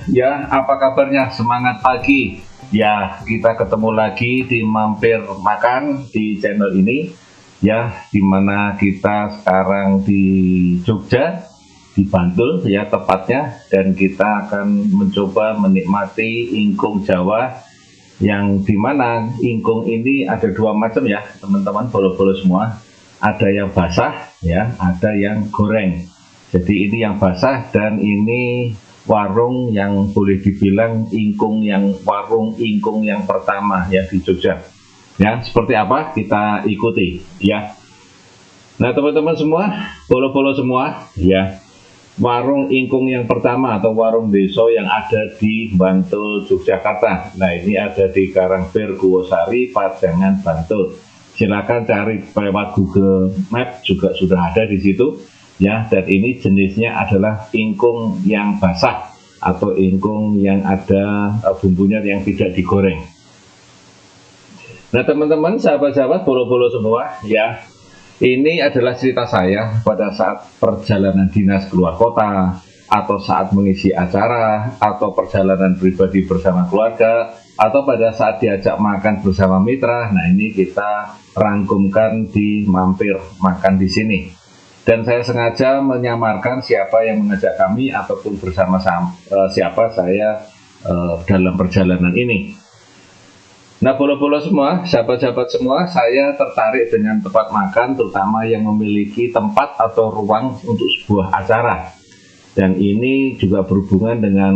Ya, apa kabarnya? Semangat pagi. Ya, kita ketemu lagi di Mampir Makan di channel ini. Ya, dimana kita sekarang di Jogja, di Bantul ya tepatnya. Dan kita akan mencoba menikmati ingkung Jawa. Yang dimana ingkung ini ada dua macam ya, teman-teman, bolo-bolo semua. Ada yang basah ya, ada yang goreng. Jadi ini yang basah dan ini warung yang boleh dibilang warung ingkung yang pertama ya di Jogja. Ya, seperti apa kita ikuti ya. Nah, teman-teman semua, bolo-bolo semua ya. Warung ingkung yang pertama atau warung deso yang ada di Bantul, Yogyakarta. Nah, ini ada di Karangber, Guwosari, Pajangan, Bantul. Silakan cari lewat Google Map, juga sudah ada di situ ya. Dan ini jenisnya adalah ingkung yang basah atau ingkung yang ada bumbunya yang tidak digoreng. Nah, teman-teman, sahabat-sahabat, bolo-bolo semua ya, ini adalah cerita saya pada saat perjalanan dinas keluar kota, atau saat mengisi acara, atau perjalanan pribadi bersama keluarga, atau pada saat diajak makan bersama mitra. Nah, ini kita rangkumkan di Mampir Makan di sini. Dan saya sengaja menyamarkan siapa yang mengajak kami ataupun bersama siapa saya dalam perjalanan ini. Nah, bolo-bolo semua, sahabat-sahabat semua, saya tertarik dengan tempat makan, terutama yang memiliki tempat atau ruang untuk sebuah acara. Dan ini juga berhubungan dengan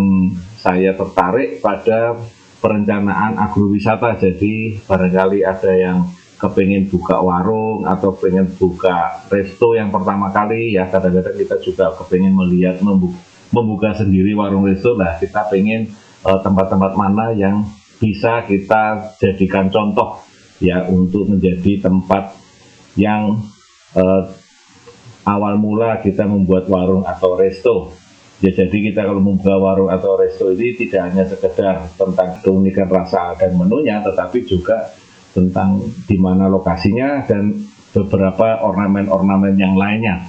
saya tertarik pada perencanaan agrowisata. Jadi barangkali ada yang kepengen buka warung atau pengen buka resto yang pertama kali ya, kadang-kadang kita juga kepengen melihat membuka sendiri warung resto. Nah, kita pengen tempat-tempat mana yang bisa kita jadikan contoh ya untuk menjadi tempat yang awal mula kita membuat warung atau resto. Ya, jadi kita kalau membuka warung atau resto ini tidak hanya sekedar tentang keunikan rasa dan menunya, tetapi juga tentang di mana lokasinya dan beberapa ornamen-ornamen yang lainnya.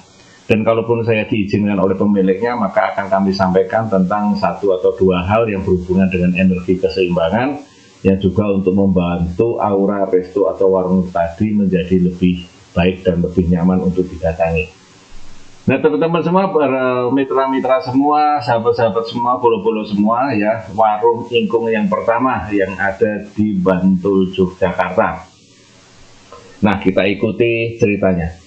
Dan kalaupun saya diizinkan oleh pemiliknya, maka akan kami sampaikan tentang satu atau dua hal yang berhubungan dengan energi keseimbangan, yang juga untuk membantu aura resto atau warung tadi menjadi lebih baik dan lebih nyaman untuk didatangi. Nah, teman-teman semua, para mitra-mitra semua, sahabat-sahabat semua, bolo-bolo semua ya, warung ingkung yang pertama yang ada di Bantul, Yogyakarta. Nah, kita ikuti ceritanya.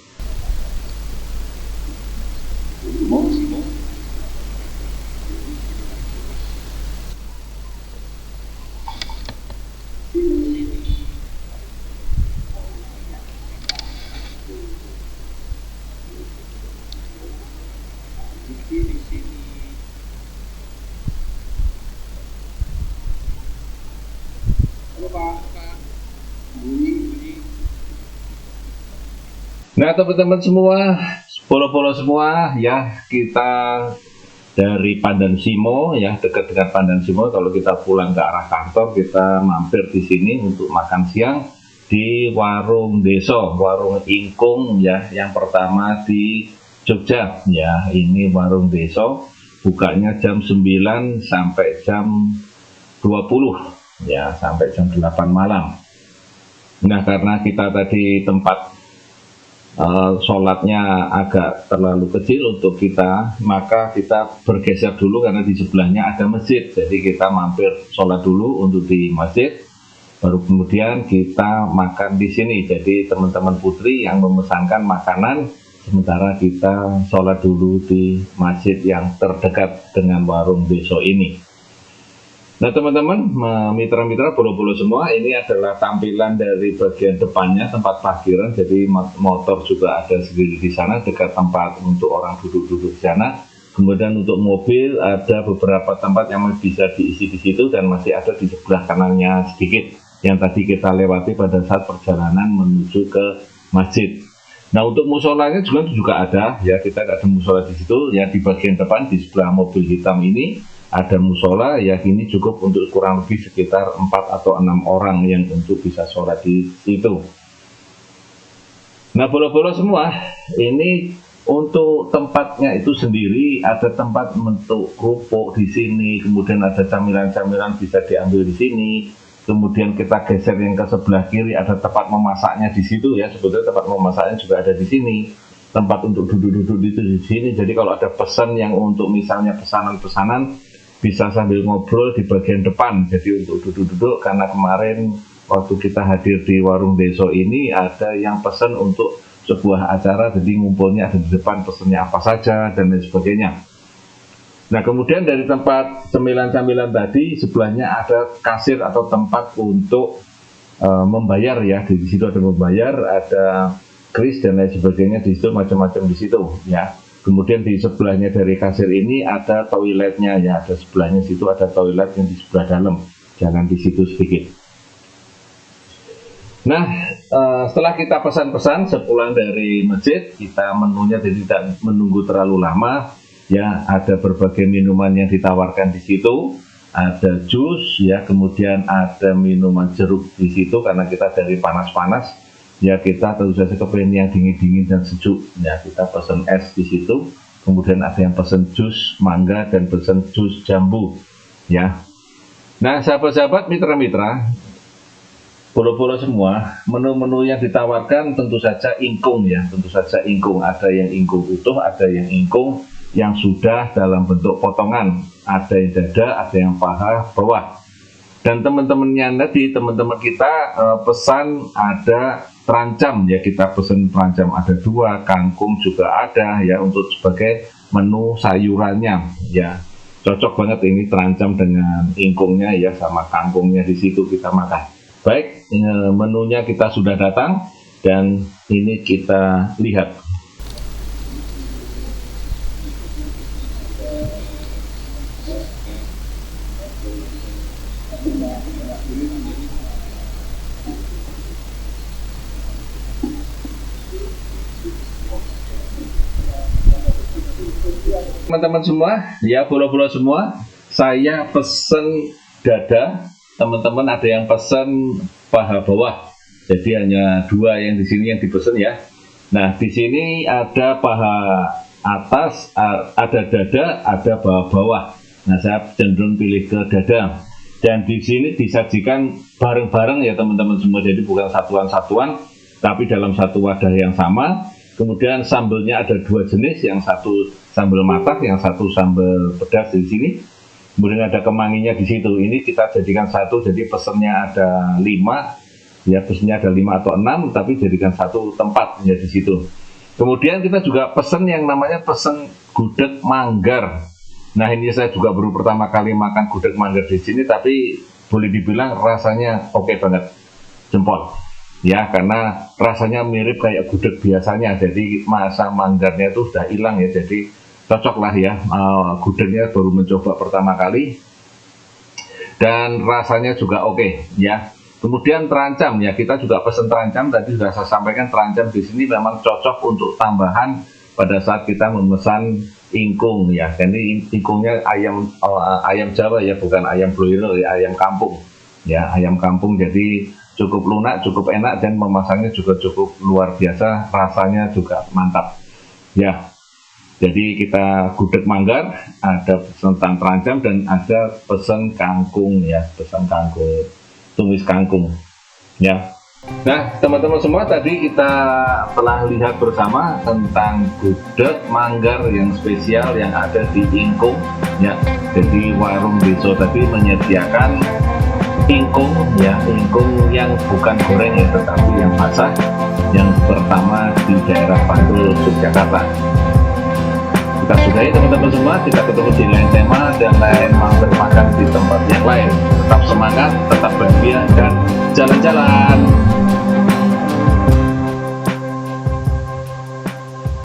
Nah, teman-teman semua, bolo-bolo semua ya, kita dari Pandan Simo ya, dekat dengan Pandan Simo. Kalau kita pulang ke arah kantor, kita mampir di sini untuk makan siang di warung deso, warung ingkung ya, yang pertama di Jogja ya. Ini warung deso, bukanya jam 9 sampai jam 20 ya, sampai jam 8 malam. Nah, karena kita tadi tempat sholatnya agak terlalu kecil untuk kita, maka kita bergeser dulu karena di sebelahnya ada masjid. Jadi kita mampir sholat dulu untuk di masjid, baru kemudian kita makan di sini. Jadi teman-teman putri yang memesankan makanan, sementara kita sholat dulu di masjid yang terdekat dengan warung deso ini. Nah, teman-teman, mitra-mitra bolo-bolo semua, ini adalah tampilan dari bagian depannya, tempat parkiran. Jadi motor juga ada sendiri di sana, dekat tempat untuk orang duduk-duduk di sana. Kemudian untuk mobil ada beberapa tempat yang bisa diisi di situ, dan masih ada di sebelah kanannya sedikit yang tadi kita lewati pada saat perjalanan menuju ke masjid. Nah, untuk musolanya juga ada ya, kita ada musola di situ ya, di bagian depan di sebelah mobil hitam ini ada musola ya. Ini cukup untuk kurang lebih sekitar 4 atau 6 orang yang untuk bisa sholat di situ. Nah, bolo-bolo semua, ini Untuk tempatnya itu sendiri ada tempat bentuk kerupuk di sini, kemudian ada camilan-camilan bisa diambil di sini. Kemudian kita geser yang ke sebelah kiri, ada tempat memasaknya di situ ya. Sebetulnya tempat memasaknya juga ada di sini. Tempat untuk duduk-duduk itu di sini. Jadi kalau ada pesan yang untuk misalnya pesanan-pesanan bisa sambil ngobrol di bagian depan. Jadi untuk duduk-duduk, karena kemarin waktu kita hadir di warung Deso ini ada yang pesan untuk sebuah acara, jadi ngumpulnya ada di depan, pesannya apa saja dan lain sebagainya. Nah, kemudian dari tempat cemilan-camilan tadi sebelahnya ada kasir atau tempat untuk membayar ya. Di situ ada membayar, ada kris dan lain sebagainya, di situ macam-macam di situ ya. Kemudian di sebelahnya dari kasir ini ada toiletnya ya, ada sebelahnya situ ada toilet yang di sebelah dalam, jangan di situ sedikit. Nah, setelah kita pesan-pesan sepulang dari masjid, kita menunya jadi tidak menunggu terlalu lama. Ya, ada berbagai minuman yang ditawarkan di situ, ada jus, ya, kemudian ada minuman jeruk di situ karena kita dari panas-panas, ya kita tentu saja kepengen yang dingin-dingin dan sejuk. Ya, kita pesan es di situ, kemudian ada yang pesan jus mangga dan pesan jus jambu, ya. Nah, sahabat-sahabat, mitra-mitra, pulau-pulau semua, menu-menu yang ditawarkan tentu saja ingkung ya, tentu saja ingkung. Ada yang ingkung utuh, ada yang ingkung yang sudah dalam bentuk potongan, ada yang dada, ada yang paha bawah. Dan teman-temannya tadi, teman-teman kita pesan ada terancam ya, kita pesan terancam ada 2, kangkung juga ada ya untuk sebagai menu sayurannya ya. Cocok banget ini terancam dengan ingkungnya ya, sama kangkungnya di situ kita makan. Baik, menunya kita sudah datang dan ini kita lihat. Teman-teman semua, ya pulau-pulau semua, saya pesen dada. Teman-teman ada yang pesen paha bawah, jadi hanya 2 yang di sini yang dipesen ya. Nah, di sini ada paha atas, ada dada, ada paha bawah. Nah, saya cenderung pilih ke dada. Dan di sini disajikan bareng-bareng ya teman-teman semua, jadi bukan satuan-satuan, tapi dalam satu wadah yang sama. Kemudian sambelnya ada 2 jenis, yang satu sambal matah, yang satu sambal pedas di sini. Kemudian ada kemanginya di situ. Ini kita jadikan satu, jadi pesennya ada 5, ya pesennya ada 5 atau 6, tapi jadikan satu tempat ya di situ. Kemudian kita juga pesen yang namanya pesen gudeg manggar. Nah, ini saya juga baru pertama kali makan gudeg manggar di sini, tapi boleh dibilang rasanya oke banget, jempol. Ya, karena rasanya mirip kayak gudeg biasanya, jadi masa manggarnya itu sudah hilang ya, jadi cocok lah ya. Gudegnya baru mencoba pertama kali dan rasanya juga oke ya. Kemudian terancam ya, kita juga pesen terancam, tadi sudah saya sampaikan terancam di sini memang cocok untuk tambahan pada saat kita memesan ingkung ya. Jadi ingkungnya ayam Jawa ya, bukan ayam broiler ya, ayam kampung ya, ayam kampung, jadi cukup lunak, cukup enak, dan memasaknya juga cukup luar biasa, rasanya juga mantap ya. Jadi kita gudeg manggar, ada pesan terancam dan ada pesan kangkung ya, pesan kangkung, tumis kangkung ya. Nah, teman-teman semua, tadi kita telah lihat bersama tentang gudeg manggar yang spesial yang ada di Ingkung ya. Jadi warung Deso tadi menyediakan ingkung ya, ingkung yang bukan goreng ya, tetapi yang basah, yang pertama di daerah Bantul, Yogyakarta. Kita sudahi teman-teman semua, kita ketemu di lain tema dan lain mampir makan di tempat yang lain. Tetap semangat, tetap bahagia, dan jalan-jalan.